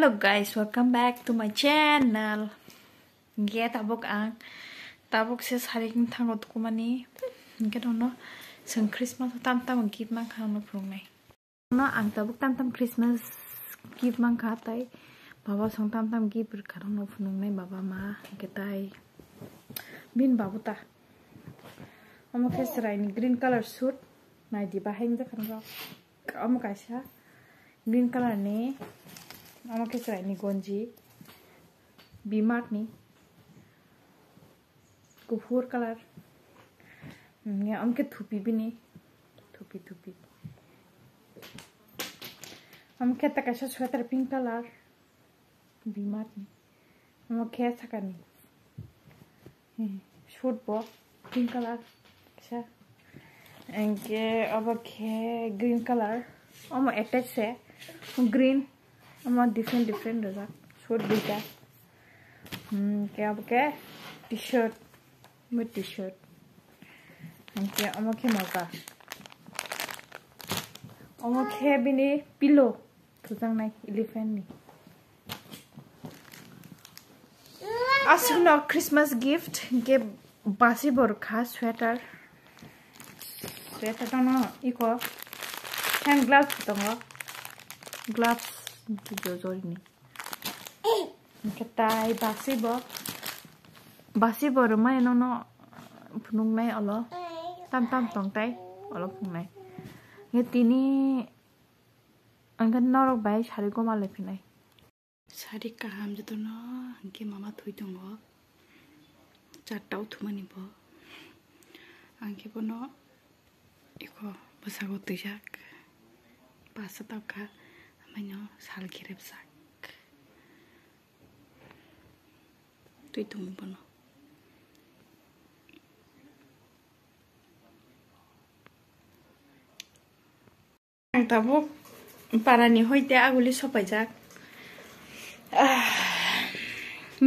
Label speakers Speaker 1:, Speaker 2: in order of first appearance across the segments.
Speaker 1: Hello guys, welcome back to my channel. Nghe tabok se saring thango tukumani. Nghe dono seng Christmas tam gift mang khang no prong nai. No ang tabok tam Christmas gift mang kha tai. Baba song tam gift khang no phunung nai baba ma ketai. Bin babu ta. Amo ke serai ni green color suit nai di baheng ja khang ro. Amo kaisa green color ni amo ke serai ni gonji bimak ni kufur color nge am ke thupi bini thupi am ke ta kaisa sweater pink color bimak ni amo ke sakani short bo pink color kaisa engke abo ke green color amo attach se green amo different raja short duita ke abo ke t-shirt with t-shirt engke amo ke maka amo ke bini pillow thujang nai elephant ni asno Christmas gift ke basi bor kha sweater tono iko hand gloves tongo gloves jojori ni ketai basi bo mai no phunung nai alo tam tong tai alo phung nai nge tini angkan norok bai sari ko male phinai sari kaham jetono angke mama thui tongo chattau thumani bo angke bono iko basago tujak pasatau kha amaino sal kirep sak tui tung bono ang tabo parani hoite aguli sopaijak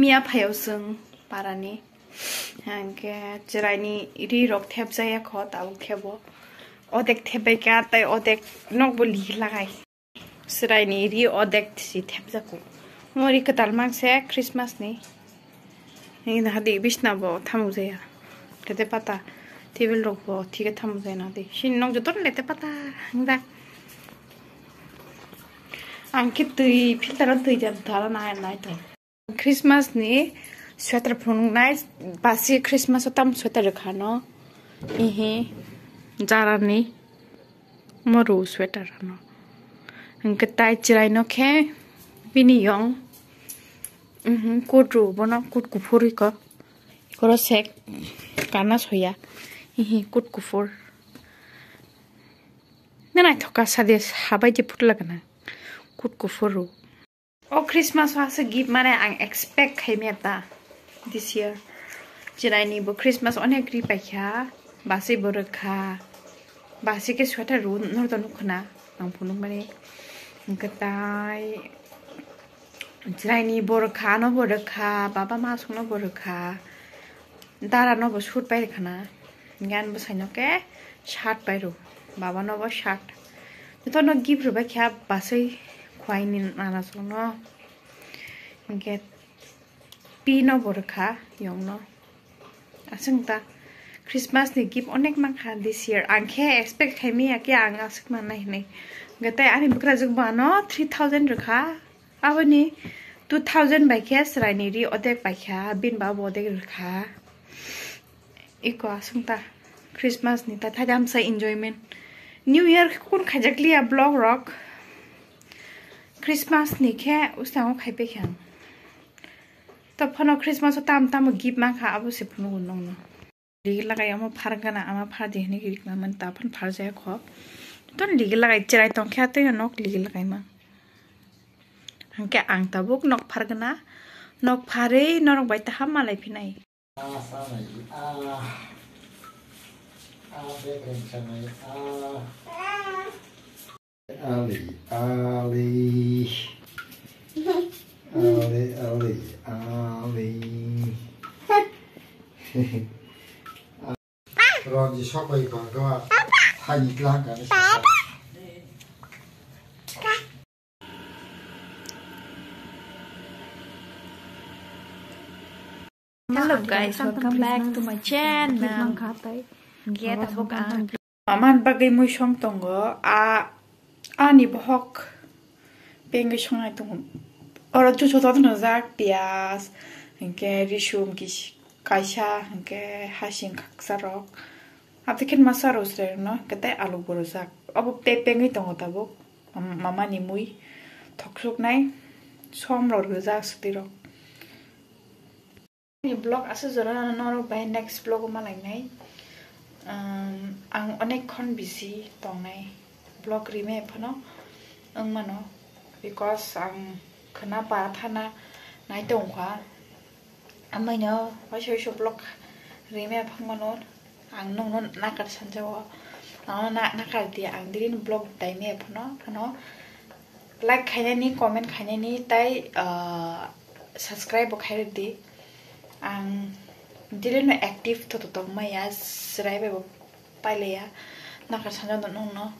Speaker 1: mia phayau sung parani angke jeraini ri rok thep jaya kho tabuk thebo odek thebe ka tai odek nok boli lagai sraini ri odek si thep jako mori katal mang se Christmas ni ina hadi bisna bo thamu jaya tete pata table rok bo thike thamu jaya na de shin nok joton lete pata ngda angke tui filter tui jam thara nai tai Christmas ni sweater phunung nai basi Christmas tam sweater khano ihi jara ni moru sweater no angke tai chirai no khe bini yong coat ro bono coat kufur ko koro sek kana soya ihi coat kufur nana thoka sade habai je putla kana coat kufur ro o Christmas was a gift mane ang expect khaimeta this year chirai ni bo Christmas onek ri paikha basi borokha basi ke sweater ro nor tonu khna ang phunung mane ngkai chirai ni borokha no borokha baba ma sung no borokha dara no bo shoot pai khana ngan bo saino ke shirt pai ro baba no bo shirt to no gift ro ba kha basai khwai ni nana sung no nge pi no borokha yong no asung ta Christmas ni gift onek mang kha this year angke expect khaimi ake ang asuk man nai nei gatai ani bukra jug ba no 3000 rakha abani 2000 bai kha sraini ri odek bai kha bin ba bo odek rakha iko asung ta Christmas ni ta thadam sa enjoyment new year kun khajakli a blog rock Christmas ni khe usang khaipe khang to phono Christmas tam gift mang kha abu se phunu nong no ligil lagai amo phargana ama phar de ni girik na man ta phan phar jaya kho ton ligil lagai chirai tong kha te nok ligil lagai ma angke ang tabuk nok phargana nok phare norok bai ta hamma lai phinai
Speaker 2: Rồi shop bây còn các bạn thay ra cả
Speaker 1: Hello guys, welcome back to my channel. Get a book on. Aman bagay mo siyang tonggo. Ani bohok. Pengi siyang ay tonggo. Ora chucho todo na zak pias. Hingke rishum kish kaisha hingke hashin kaksarok. Aptikin masaros re no. Kete alu boro zak. Abo pengi tonggo tabok. Mama ni mui. Toksuk nai. Som lor zak sutirok. Ini vlog asa jora noro by next vlog malai nai. Ang onek kon busy tong nai vlog rime phano mano because ang khana pa thana nai tong khwa amai no wa sho vlog rime phang mano ang nong non nakar sanjawa ang nakar dia ang dirin vlog dai me phano like khaine ni comment khaine ni tai subscribe khaire di ang didn't active to maya sraibe pailea nakar sanjo no